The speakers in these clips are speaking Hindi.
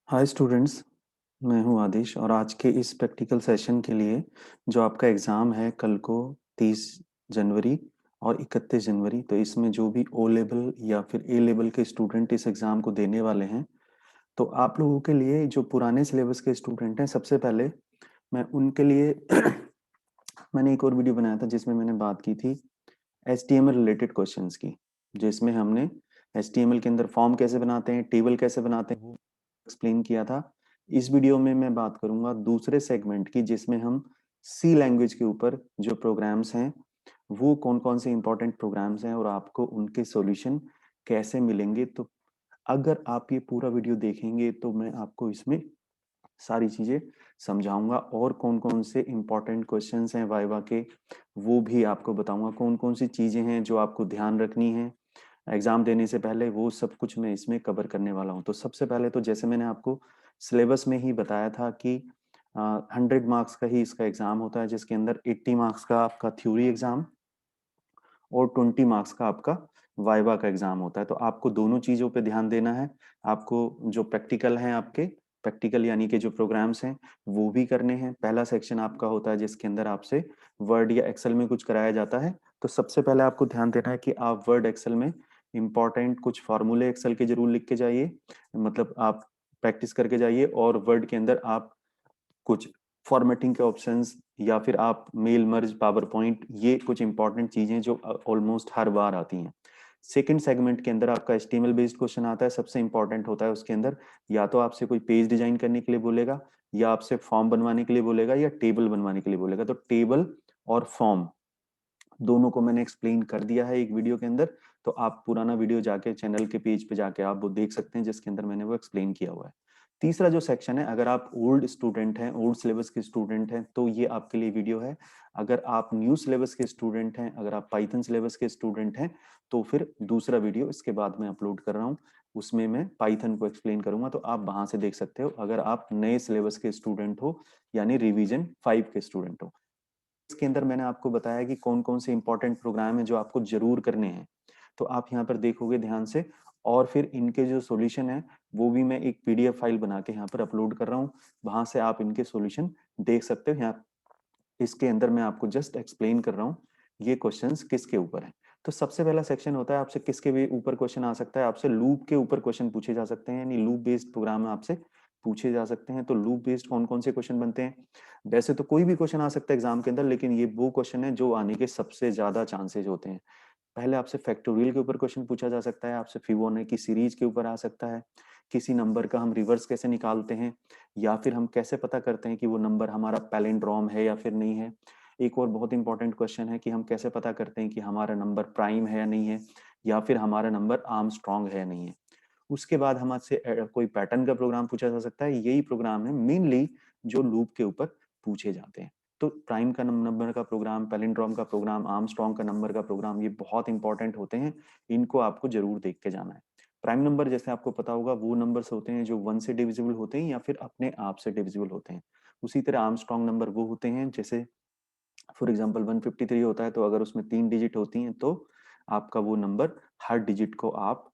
हाय स्टूडेंट्स, मैं हूं आदिश और आज के इस प्रैक्टिकल सेशन के लिए जो आपका एग्ज़ाम है कल को 30 जनवरी और 31 जनवरी, तो इसमें जो भी ओ लेवल या फिर ए लेवल के स्टूडेंट इस एग्ज़ाम को देने वाले हैं, तो आप लोगों के लिए जो पुराने सिलेबस के स्टूडेंट हैं, सबसे पहले मैं उनके लिए मैंने एक और वीडियो बनाया था जिसमें मैंने बात की थी HTML रिलेटेड क्वेश्चंस की, जिसमें हमने HTML के अंदर फॉर्म कैसे बनाते हैं, टेबल कैसे बनाते हैं, वो एक्सप्लेन किया था। इस वीडियो में मैं बात करूंगा दूसरे सेगमेंट की, जिसमें हम सी लैंग्वेज के ऊपर जो प्रोग्राम्स हैं वो कौन कौन से इंपॉर्टेंट प्रोग्राम्स हैं और आपको उनके सॉल्यूशन कैसे मिलेंगे। तो अगर आप ये पूरा वीडियो देखेंगे तो मैं आपको इसमें सारी चीजें समझाऊंगा और कौन कौन से इंपॉर्टेंट क्वेश्चंस हैं वाइवा के वो भी आपको बताऊंगा, कौन कौन सी चीजें हैं जो आपको ध्यान रखनी है एग्जाम देने से पहले, वो सब कुछ मैं इसमें कवर करने वाला हूँ। तो सबसे पहले तो जैसे मैंने आपको सिलेबस में ही बताया था कि 100 मार्क्स का ही इसका एग्जाम होता है, जिसके अंदर 80 मार्क्स का आपका थ्योरी एग्जाम और 20 मार्क्स का आपका वाइवा का एग्जाम होता है। तो आपको दोनों चीजों पे ध्यान देना है। आपको जो प्रैक्टिकल हैं, आपके प्रैक्टिकल यानी कि जो प्रोग्राम्स हैं वो भी करने हैं। पहला सेक्शन आपका होता है जिसके अंदर आपसे वर्ड या एक्सेल में कुछ कराया जाता है। तो सबसे पहले आपको ध्यान देना है कि आप वर्ड एक्सेल में इंपॉर्टेंट कुछ फॉर्मूले एक्सेल के जरूर लिख के जाइए, मतलब आप प्रैक्टिस करके जाइए। और वर्ड के अंदर आप कुछ फॉर्मेटिंग के ऑप्शंस या फिर आप मेल मर्ज, पावर पॉइंट, ये कुछ इंपॉर्टेंट चीजें जो ऑलमोस्ट हर बार आती हैं। सेकंड सेगमेंट के अंदर आपका एचटीएमएल बेस्ड क्वेश्चन आता है, सबसे इंपॉर्टेंट होता है उसके अंदर। या तो आपसे कोई पेज डिजाइन करने के लिए बोलेगा, या आपसे फॉर्म बनवाने के लिए बोलेगा, या टेबल बनवाने के लिए बोलेगा। तो टेबल और फॉर्म दोनों को मैंने एक्सप्लेन कर दिया है एक वीडियो के अंदर। तो आप पुराना वीडियो जाके चैनल के पेज पे जाके आप वो देख सकते हैं जिसके अंदर मैंने वो एक्सप्लेन किया हुआ है। तीसरा जो सेक्शन है, अगर आप ओल्ड स्टूडेंट हैं, ओल्ड सिलेबस के स्टूडेंट हैं, तो ये आपके लिए वीडियो है। अगर आप न्यू सिलेबस के स्टूडेंट हैं, अगर आप पाइथन सिलेबस के स्टूडेंट हैं, तो फिर दूसरा वीडियो इसके बाद में अपलोड कर रहा हूँ, उसमें मैं पाइथन को एक्सप्लेन करूंगा, तो आप वहां से देख सकते हो अगर आप नए सिलेबस के स्टूडेंट हो, यानी रिवीजन 5 के स्टूडेंट हो। इसके अंदर मैंने आपको बताया कि कौन कौन से इंपॉर्टेंट प्रोग्राम है जो आपको जरूर करने हैं। तो आप यहाँ पर देखोगे ध्यान से, और फिर इनके जो सॉल्यूशन है वो भी मैं एक पीडीएफ फाइल बना के यहाँ पर अपलोड कर रहा हूँ। वहां से आप इनके सॉल्यूशन देख सकते हो। यहाँ इसके अंदर मैं आपको जस्ट एक्सप्लेन कर रहा हूँ ये क्वेश्चंस किसके ऊपर है। तो सबसे पहला सेक्शन होता है आपसे किसके भी ऊपर क्वेश्चन आ सकता है, आपसे लूप के ऊपर क्वेश्चन पूछे जा सकते हैं, यानी लूप बेस्ड प्रोग्राम आपसे पूछे जा सकते हैं। तो लूप बेस्ड कौन कौन से क्वेश्चन बनते हैं? वैसे तो कोई भी क्वेश्चन आ सकता है एग्जाम के अंदर, लेकिन ये वो क्वेश्चन है जो आने के सबसे ज्यादा चांसेस होते हैं। पहले आपसे फैक्टोरियल के ऊपर क्वेश्चन पूछा जा सकता है, आपसे फिबोनाची सीरीज के ऊपर आ सकता है, किसी नंबर का हम रिवर्स कैसे निकालते हैं, या फिर हम कैसे पता करते हैं कि वो नंबर हमारा पैलिंड्रोम है या फिर नहीं है। एक और बहुत इंपॉर्टेंट क्वेश्चन है कि हम कैसे पता करते हैं कि हमारा नंबर प्राइम है या नहीं है, या फिर हमारा नंबर आर्मस्ट्रॉन्ग है या नहीं है। उसके बाद हमसे कोई पैटर्न का प्रोग्राम पूछा जा सकता है। यही प्रोग्राम है मेनली जो लूप के ऊपर पूछे जाते हैं। तो प्राइम का नंबर का प्रोग्राम, पैलिंड्रोम का प्रोग्राम, आर्मस्ट्रॉन्ग का नंबर का प्रोग्राम, ये बहुत इंपॉर्टेंट होते हैं। इनको आपको जरूर देख के जाना है। प्राइम नंबर जैसे आपको पता होगा वो नंबर्स होते हैं जो 1 से डिविजिबल होते हैं या फिर अपने आप से डिविजिबल होते हैं। उसी तरह आर्मस्ट्रॉन्ग नंबर वो होते हैं, जैसे फॉर एग्जाम्पल 153 होता है, तो अगर उसमें 3 डिजिट होती हैं तो आपका वो नंबर, हर डिजिट को आप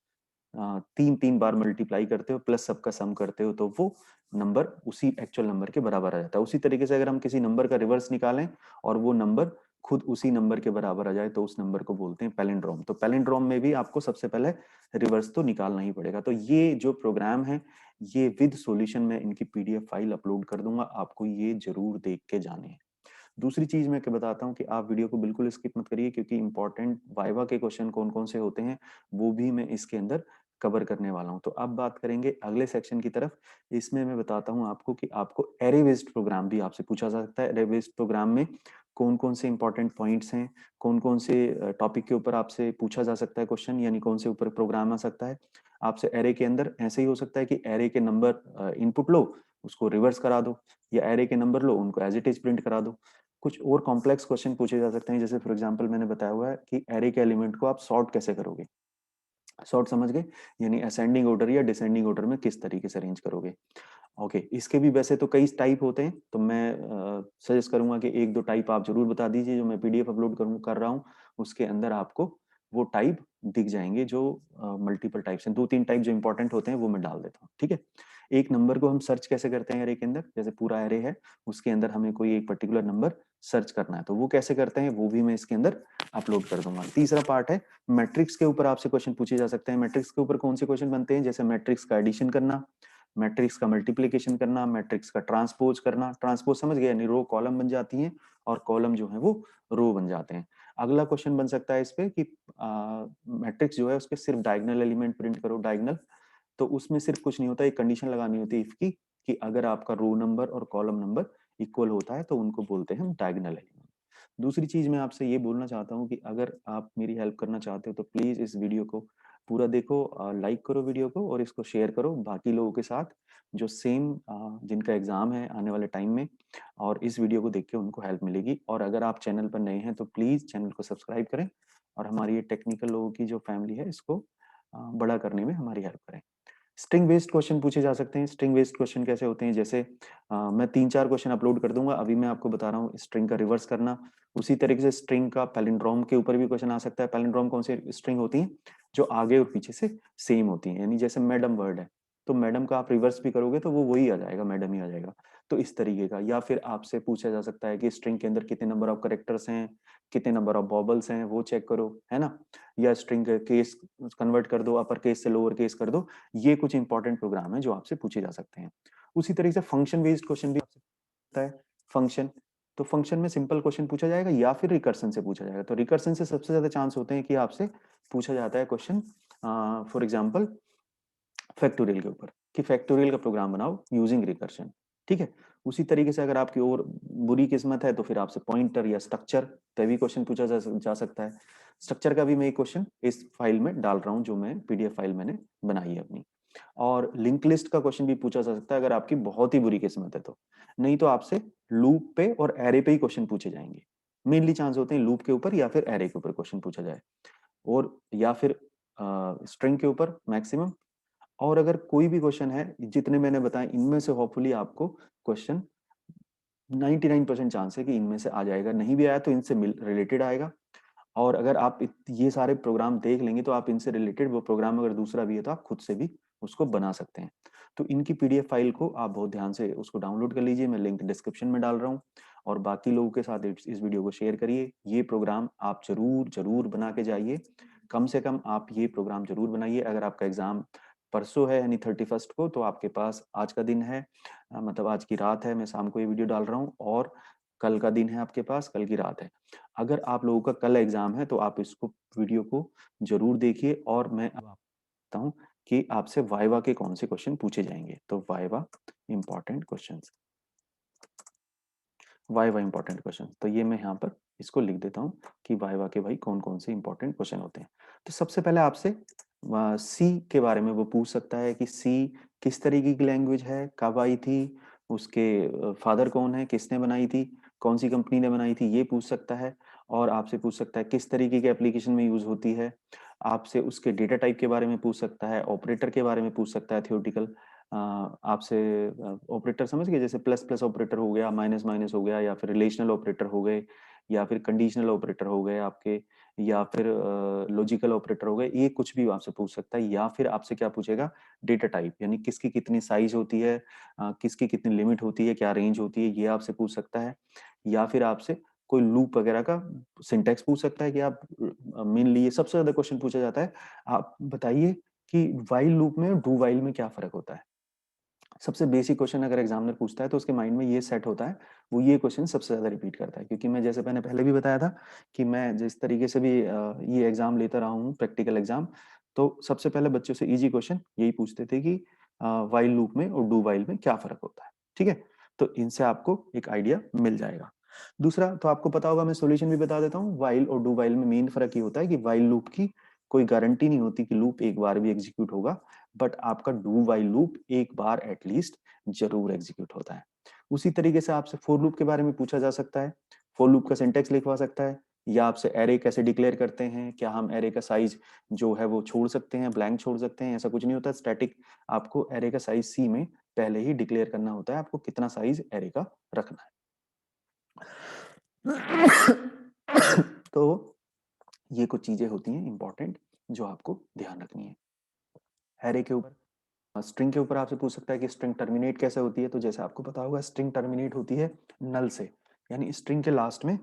3 3 बार मल्टीप्लाई करते हो प्लस सबका सम करते हो, तो वो नंबर उसी एक्चुअल नंबर के बराबर आ जाता है। उसी तरीके से अगर हम किसी नंबर का रिवर्स निकालें और वो नंबर खुद उसी नंबर के बराबर आ जाए, तो उस नंबर को बोलते हैं पैलिंड्रोम। तो पैलिंड्रोम में भी आपको सबसे पहले रिवर्स तो निकालना ही पड़ेगा। तो ये जो प्रोग्राम है, ये विद सॉल्यूशन में इनकी पीडीएफ फाइल अपलोड कर दूंगा, आपको ये जरूर देख के जाने हैं। दूसरी चीज मैं क्या बताता हूँ कि आप वीडियो को बिल्कुल स्किप मत करिए, क्योंकि इंपॉर्टेंट वाइवा के क्वेश्चन कौन कौन से होते हैं वो भी मैं इसके अंदर कवर करने वाला हूं। तो अब बात करेंगे अगले सेक्शन की तरफ। इसमें मैं बताता हूं आपको कि आपको एरे बेस्ड प्रोग्राम भी आपसे पूछा जा सकता है। एरे बेस्ड प्रोग्राम में कौन कौन से इंपॉर्टेंट पॉइंट्स हैं, कौन कौन से टॉपिक के ऊपर आपसे पूछा जा सकता है क्वेश्चन, यानी कौन से ऊपर प्रोग्राम आ सकता है आपसे। एरे के अंदर ऐसे ही हो सकता है कि एरे के नंबर इनपुट लो, उसको रिवर्स करा दो, या एरे के नंबर लो, उनको एज इट इज प्रिंट करा दो। कुछ और कॉम्प्लेक्स क्वेश्चन पूछे जा सकते हैं, जैसे फॉर एग्जांपल मैंने बताया हुआ है कि एरे के एलिमेंट को आप सॉर्ट कैसे करोगे। सॉर्ट समझ गए, यानी असेंडिंग ऑर्डर या डिसेंडिंग ऑर्डर में किस तरीके से अरेंज करोगे। ओके, इसके भी वैसे तो कई टाइप होते हैं, तो मैं सजेस्ट करूंगा कि एक दो टाइप आप जरूर बता दीजिए, जो मैं पीडीएफ अपलोड कर रहा हूँ उसके अंदर आपको वो टाइप दिख जाएंगे जो मल्टीपल टाइप्स हैं। 2-3 टाइप जो इंपॉर्टेंट होते हैं वो मैं डाल देता हूँ, ठीक है। एक नंबर को हम सर्च कैसे करते हैं एरे के अंदर, जैसे पूरा एरे है उसके अंदर हमें कोई एक पर्टिकुलर नंबर सर्च करना है, तो वो कैसे करते हैं वो भी मैं इसके अंदर अपलोड कर दूंगा। तीसरा पार्ट है मैट्रिक्स के ऊपर आपसे क्वेश्चन पूछे जा सकते हैं। मैट्रिक्स के ऊपर कौन से क्वेश्चन बनते हैं, जैसे मैट्रिक्स का एडिशन करना, मैट्रिक्स का मल्टीप्लीकेशन करना, मैट्रिक्स का ट्रांसपोज करना। ट्रांसपोज समझ गए, यानी रो कॉलम बन जाती हैं और कॉलम जो है वो रो बन जाते हैं। अगला क्वेश्चन बन सकता है इस पे कि मैट्रिक्स जो है उसके सिर्फ डायगोनल एलिमेंट प्रिंट करो, डायगोनल। तो उसमें सिर्फ कुछ नहीं होता, एक कंडीशन लगानी होती है इफ की, कि अगर आपका रो नंबर और कॉलम नंबर इक्वल होता है तो उनको बोलते हैं हम डायगोनल एलिमेंट। दूसरी चीज मैं आपसे ये बोलना चाहता हूँ कि अगर आप मेरी हेल्प करना चाहते हो तो प्लीज इस वीडियो को पूरा देखो, लाइक करो वीडियो को और इसको शेयर करो बाकी लोगों के साथ जो सेम जिनका एग्जाम है आने वाले टाइम में, और इस वीडियो को देख के उनको हेल्प मिलेगी। और अगर आप चैनल पर नए हैं तो प्लीज चैनल को सब्सक्राइब करें और हमारी ये टेक्निकल लोगों की जो फैमिली है इसको बड़ा करने में हमारी हेल्प करें। स्ट्रिंग बेस्ड क्वेश्चन पूछे जा सकते हैं। स्ट्रिंग बेस्ड क्वेश्चन कैसे होते हैं, जैसे मैं 3-4 क्वेश्चन अपलोड कर दूंगा, अभी मैं आपको बता रहा हूँ स्ट्रिंग का रिवर्स करना। उसी तरीके से स्ट्रिंग का पैलिंड्रोम के ऊपर भी क्वेश्चन आ सकता है। पैलिंड्रोम कौन सी स्ट्रिंग होती है, जो आगे और पीछे से सेम होती है, यानी जैसे मैडम वर्ड है तो मैडम का आप रिवर्स भी करोगे तो वो वही आ जाएगा, मैडम ही आ जाएगा। तो इस तरीके का। या फिर आपसे पूछा जा सकता है कि स्ट्रिंग के अंदर कितने नंबर ऑफ करेक्टर्स हैं, कितने नंबर ऑफ बॉबल्स हैं, वो चेक करो, है ना। या स्ट्रिंग केस कन्वर्ट कर दो, अपर केस से लोअर केस कर दो। ये कुछ इंपॉर्टेंट प्रोग्राम है जो आपसे पूछे जा सकते हैं। उसी तरीके से फंक्शन बेस्ड क्वेश्चन भी आपसे पूछता है। फंक्शन, तो फंक्शन में सिंपल क्वेश्चन पूछा जाएगा या फिर रिकर्सन से पूछा जाएगा। तो रिकर्सन से सबसे ज्यादा चांस होते हैं कि आपसे पूछा जाता है क्वेश्चन फॉर एग्जाम्पल फैक्टोरियल के ऊपर, कि फैक्टोरियल का प्रोग्राम बनाओ यूजिंग रिकर्शन, ठीक है। उसी तरीके से अगर आपकी और बुरी किस्मत है तो फिर आपसे पॉइंटर या स्ट्रक्चर पे भी क्वेश्चन पूछा जा सकता है। स्ट्रक्चर का भी मैं एक क्वेश्चन इस फाइल में डाल रहा हूँ जो मैं पीडीएफ फाइल मैंने बनाई है अपनी। और लिंक लिस्ट का क्वेश्चन भी पूछा जा सकता है अगर आपकी बहुत ही बुरी किस्मत है तो। नहीं तो आपसे लूप पे और एरे पे ही क्वेश्चन पूछे जाएंगे। मेनली चांस होते हैं लूप के ऊपर या फिर एरे के ऊपर क्वेश्चन पूछा जाए, और या फिर स्ट्रिंग के ऊपर मैक्सिमम। और अगर कोई भी क्वेश्चन है जितने मैंने बताए इनमें से होपफुली आपको क्वेश्चन 99% चांस है कि इनमें से आ जाएगा, नहीं भी आया तो इनसे रिलेटेड आएगा। और अगर आप ये सारे प्रोग्राम देख लेंगे तो आप इनसे रिलेटेड वो प्रोग्राम अगर दूसरा भी है तो आप खुद से भी उसको बना सकते हैं। तो इनकी पीडीएफ फाइल को आप बहुत ध्यान से उसको डाउनलोड कर लीजिए, मैं लिंक डिस्क्रिप्शन में डाल रहा हूँ। और बाकी लोगों के साथ इस वीडियो को शेयर करिए। ये प्रोग्राम आप जरूर जरूर बना के जाइए, कम से कम आप ये प्रोग्राम जरूर बनाइए। अगर आपका एग्जाम परसों है यानी 31 को, तो आपके पास आज का दिन है, मतलब आज की रात है, मैं शाम को ये वीडियो डाल रहा हूँ, और कल का दिन है आपके पास, कल की रात है। अगर आप लोगों का कल एग्जाम है तो आप इसको वीडियो को जरूर देखिए। और मैं अब आपको बताता हूँ कि आपसे वाइवा के कौन से क्वेश्चन पूछे जाएंगे। तो viva important questions, viva important question, तो ये मैं यहाँ पर इसको लिख देता हूँ कि वाइवा के भाई कौन कौन से इंपॉर्टेंट क्वेश्चन होते हैं। तो सबसे पहले आपसे सी के बारे में वो पूछ सकता है कि सी किस तरीके की लैंग्वेज है, कब आई थी, उसके फादर कौन है, किसने बनाई थी, कौन सी कंपनी ने बनाई थी, ये पूछ सकता है। और आपसे पूछ सकता है किस तरीके के एप्लीकेशन में यूज होती है। आपसे उसके डेटा टाइप के बारे में पूछ सकता है, ऑपरेटर के बारे में पूछ सकता है थियोरटिकल। आपसे ऑपरेटर समझ गए, जैसे प्लस प्लस ऑपरेटर हो गया, माइनस माइनस हो गया, या फिर रिलेशनल ऑपरेटर हो गए, या फिर कंडीशनल ऑपरेटर हो गए आपके, या फिर लॉजिकल ऑपरेटर हो गए, ये कुछ भी आपसे पूछ सकता है। या फिर आपसे क्या पूछेगा, डेटा टाइप, यानी किसकी कितनी साइज होती है, किसकी कितनी लिमिट होती है, क्या रेंज होती है, ये आपसे पूछ सकता है। या फिर आपसे कोई लूप वगैरह का सिंटेक्स पूछ सकता है कि आप, मेनली ये सबसे ज्यादा क्वेश्चन पूछा जाता है, आप बताइए कि वाइल लूप में डू वाइल में क्या फर्क होता है। सबसे बेसिक क्वेश्चन अगर एग्जामिनर पूछता है तो उसके माइंड में ये सेट होता है, वो ये क्वेश्चन सबसे ज्यादा रिपीट करता है। क्योंकि मैं जैसे मैंने पहले भी बताया था कि मैं जिस तरीके से भी ये एग्जाम लेता रहा हूँ प्रैक्टिकल एग्जाम, तो सबसे पहले बच्चों से इजी क्वेश्चन यही पूछते थे कि वाइल लूप में और डू वाइल में क्या फर्क होता है, ठीक है। तो इनसे आपको एक आइडिया मिल जाएगा। दूसरा तो आपको पता होगा, मैं सॉल्यूशन भी बता देता हूँ। वाइल और डू वाइल में मेन फर्क ये होता है कि वाइल लूप की कोई गारंटी नहीं होती कि लूप एक बार भी एग्जीक्यूट होगा, बट आपका डू वाइल लूप एक बार एटलीस्ट जरूर एग्जीक्यूट होता है। उसी तरीके से आपसे फॉर लूप के बारे में पूछा जा सकता है, फॉर लूप का सिंटेक्स लिखवा सकता है, या आपसे एरे कैसे डिक्लेयर करते हैं, क्या हम एरे का साइज जो है वो छोड़ सकते हैं, ब्लैंक छोड़ सकते हैं, ऐसा कुछ नहीं होता स्टैटिक। आपको एरे का साइज सी में पहले ही डिक्लेयर करना होता है, आपको कितना साइज एरे का रखना है। तो ये कुछ चीजें होती हैं इंपॉर्टेंट जो आपको ध्यान रखनी है। हैरे के ऊपर, स्ट्रिंग के ऊपर आपसे पूछ सकता है कि स्ट्रिंग टर्मिनेट कैसे होती है। तो जैसे आपको पता होगा, स्ट्रिंग टर्मिनेट होती है नल से, यानी स्ट्रिंग के लास्ट में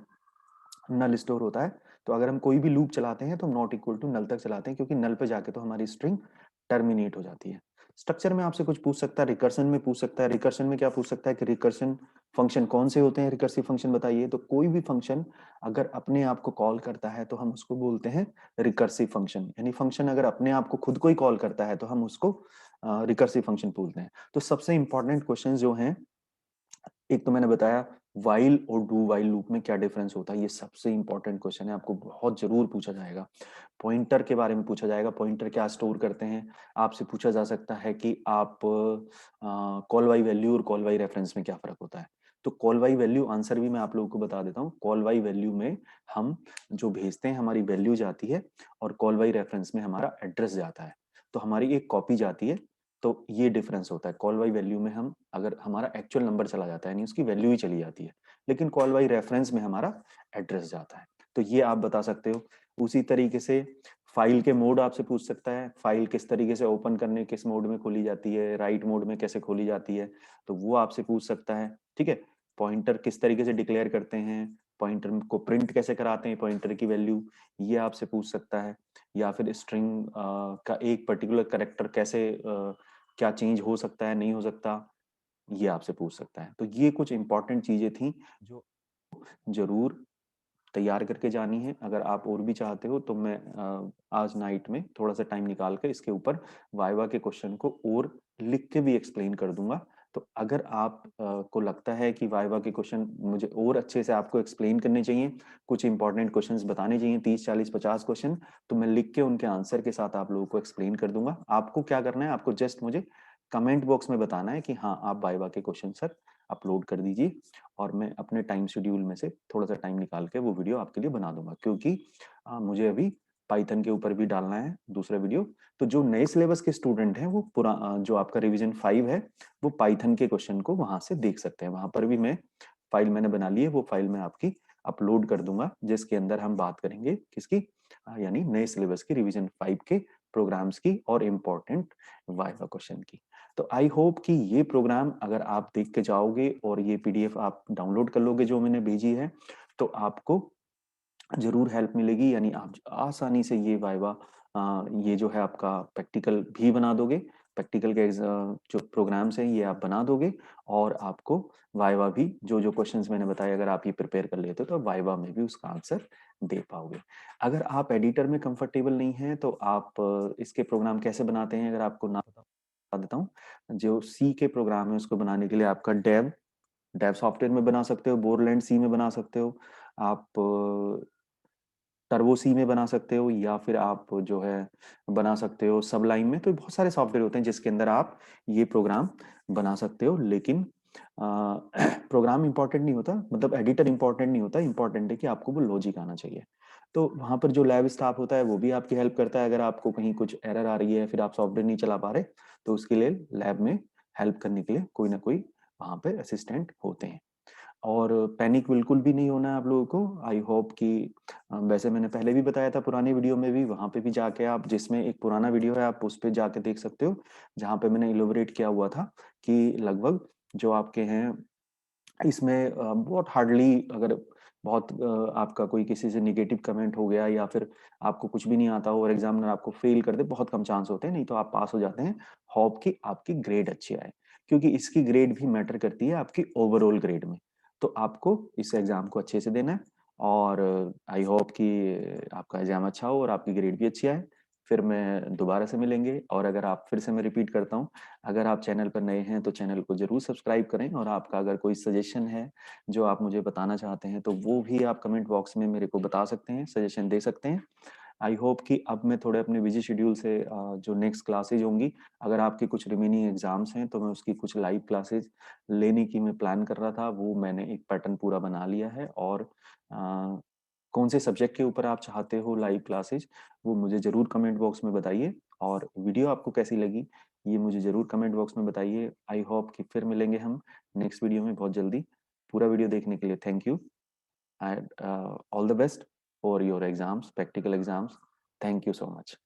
नल स्टोर होता है। तो अगर हम कोई भी लूप चलाते हैं तो हम नॉट इक्वल टू नल तक चलाते हैं, क्योंकि नल पे जाके तो हमारी स्ट्रिंग टर्मिनेट हो जाती है। स्ट्रक्चर में आपसे कुछ पूछ सकता है, रिकर्शन में पूछ सकता है। रिकर्शन में क्या पूछ सकता है कि रिकर्शन फंक्शन कौन से होते हैं, रिकर्सिव फंक्शन बताइए। तो कोई भी फंक्शन अगर अपने आप को कॉल करता है तो हम उसको बोलते हैं रिकर्सिव फंक्शन, यानी फंक्शन अगर अपने आप को खुद को ही कॉल करता है तो हम उसको रिकर्सिव फंक्शन बोलते हैं। तो सबसे इंपॉर्टेंट क्वेश्चन जो हैं, एक तो मैंने बताया वाइल और डू वाइल लूप में क्या डिफरेंस होता है, ये सबसे इंपॉर्टेंट क्वेश्चन है, आपको बहुत जरूर पूछा जाएगा। पॉइंटर के बारे में पूछा जाएगा, पॉइंटर क्या स्टोर करते हैं। आपसे पूछा जा सकता है कि आप कॉल बाई वैल्यू और कॉल बाई रेफरेंस में क्या फर्क होता है। तो कॉल बाई वैल्यू आंसर भी मैं आप लोगों को बता देता हूँ। कॉल बाई वैल्यू में हम जो भेजते हैं हमारी वैल्यू जाती है, और कॉल बाई रेफरेंस में हमारा एड्रेस जाता है। तो हमारी एक कॉपी जाती है। तो ये डिफरेंस होता है। कॉल बाई वैल्यू में हम अगर हमारा एक्चुअल नंबर चला जाता है, यानी उसकी वैल्यू ही चली जाती है, लेकिन कॉल बाई रेफरेंस में हमारा एड्रेस जाता है। तो ये आप बता सकते हो। उसी तरीके से फाइल के मोड आपसे पूछ सकता है, फाइल किस तरीके से ओपन करने, किस मोड में खोली जाती है, राइट मोड में कैसे खोली जाती है, तो वो आपसे पूछ सकता है। ठीक है। पॉइंटर किस तरीके से डिक्लेयर करते हैं, पॉइंटर को प्रिंट कैसे कराते हैं, पॉइंटर की वैल्यू, ये आपसे पूछ सकता है। या फिर स्ट्रिंग का एक पर्टिकुलर करेक्टर कैसे क्या चेंज हो सकता है, नहीं हो सकता, ये आपसे पूछ सकता है। तो ये कुछ इंपॉर्टेंट चीजें थी जो जरूर तैयार करके जानी है। अगर आप और भी चाहते हो तो मैं आज नाइट में थोड़ा सा टाइम निकाल कर इसके ऊपर वाइवा के क्वेश्चन को और लिख के भी एक्सप्लेन कर दूंगा। तो अगर आप को लगता है कि वाइवा के क्वेश्चन मुझे और अच्छे से आपको एक्सप्लेन करने चाहिए, कुछ इंपॉर्टेंट क्वेश्चंस बताने चाहिए, 30 40 50 क्वेश्चन, तो मैं लिख के उनके आंसर के साथ आप लोगों को एक्सप्लेन कर दूंगा। आपको क्या करना है, आपको जस्ट मुझे कमेंट बॉक्स में बताना है कि हाँ आप वाइवा के क्वेश्चन सर अपलोड कर दीजिए, और मैं अपने टाइम शेड्यूल में से थोड़ा सा टाइम निकाल के वो वीडियो आपके लिए बना दूंगा। क्योंकि मुझे अभी पाइथन के ऊपर भी डालना है दूसरा वीडियो। तो जो नए सिलेबस के स्टूडेंट हैं वो जो आपका रिवीजन 5 है, वो पाइथन के क्वेश्चन को वहां से देख सकते हैं। वहां पर भी मैं फाइल मैंने बना ली है, वो फाइल मैं आपकी अपलोड कर दूंगा, जिसके अंदर हम बात करेंगे किसकी, यानी नए सिलेबस की रिवीजन 5 के प्रोग्राम्स की और इम्पोर्टेंट वाइवा क्वेश्चन की। तो आई होप कि ये प्रोग्राम अगर आप देख के जाओगे और ये पीडीएफ आप डाउनलोड कर लोगे जो मैंने भेजी है, तो आपको जरूर हेल्प मिलेगी। यानी आप आसानी से ये वाइवा ये जो है आपका प्रैक्टिकल भी बना दोगे, प्रैक्टिकल के जो प्रोग्राम्स हैं ये आप बना दोगे, और आपको वाइवा भी जो जो क्वेश्चंस मैंने बताए अगर आप ये प्रिपेयर कर लेते हो तो वाइवा में भी उसका आंसर दे पाओगे। अगर आप एडिटर में कंफर्टेबल नहीं हैं तो आप इसके प्रोग्राम कैसे बनाते हैं अगर आपको ना पता, बता देता हूँ। जो सी के प्रोग्राम है उसको बनाने के लिए आपका डेव डेव सॉफ्टवेयर में बना सकते हो, बोरलैंड सी में बना सकते हो, आप टर्बो सी में बना सकते हो, या फिर आप जो है बना सकते हो सबलाइन में। तो बहुत सारे सॉफ्टवेयर होते हैं जिसके अंदर आप ये प्रोग्राम बना सकते हो। लेकिन प्रोग्राम इंपॉर्टेंट नहीं होता, मतलब एडिटर इंपॉर्टेंट नहीं होता, इंपॉर्टेंट है कि आपको वो लॉजिक आना चाहिए। तो वहां पर जो लैब स्टाफ होता है वो भी आपकी हेल्प करता है। अगर आपको कहीं कुछ एरर आ रही है, फिर आप सॉफ्टवेयर नहीं चला पा रहे, तो उसके लिए लैब में हेल्प करने के लिए कोई ना कोई वहां पे असिस्टेंट होते हैं। और पैनिक बिल्कुल भी नहीं होना है आप लोगों को। आई होप कि वैसे मैंने पहले भी बताया था पुरानी वीडियो में भी, वहां पे भी जाके आप, जिसमें एक पुराना वीडियो है आप उस पर जाके देख सकते हो, जहाँ पे मैंने इलोबरेट किया हुआ था कि लगभग जो आपके हैं इसमें बहुत हार्डली, अगर बहुत आपका कोई किसी से निगेटिव कमेंट हो गया या फिर आपको कुछ भी नहीं आता हो और एग्जामिनर आपको फेल कर दे, बहुत कम चांस होते हैं, नहीं तो आप पास हो जाते हैं। होप कि आपकी ग्रेड अच्छी आए, क्योंकि इसकी ग्रेड भी मैटर करती है आपकी ओवरऑल ग्रेड में। तो आपको इस एग्जाम को अच्छे से देना है, और आई होप कि आपका एग्जाम अच्छा हो और आपकी ग्रेड भी अच्छी आए। फिर मैं दोबारा से मिलेंगे। और अगर आप, फिर से मैं रिपीट करता हूँ, अगर आप चैनल पर नए हैं तो चैनल को जरूर सब्सक्राइब करें, और आपका अगर कोई सजेशन है जो आप मुझे बताना चाहते हैं तो वो भी आप कमेंट बॉक्स में मेरे को बता सकते हैं, सजेशन दे सकते हैं। आई होप कि अब मैं थोड़े अपने बिजी शेड्यूल से जो नेक्स्ट क्लासेज होंगी, अगर आपके कुछ रिमेनिंग एग्जाम्स हैं तो मैं उसकी कुछ लाइव क्लासेज लेने की मैं प्लान कर रहा था, वो मैंने एक पैटर्न पूरा बना लिया है। और कौन से सब्जेक्ट के ऊपर आप चाहते हो लाइव क्लासेज, वो मुझे ज़रूर कमेंट बॉक्स में बताइए। और वीडियो आपको कैसी लगी ये मुझे ज़रूर कमेंट बॉक्स में बताइए। आई होप कि फिर मिलेंगे हम नेक्स्ट वीडियो में बहुत जल्दी। पूरा वीडियो देखने के लिए thank you, and all the best. for your exams, practical exams. Thank you so much.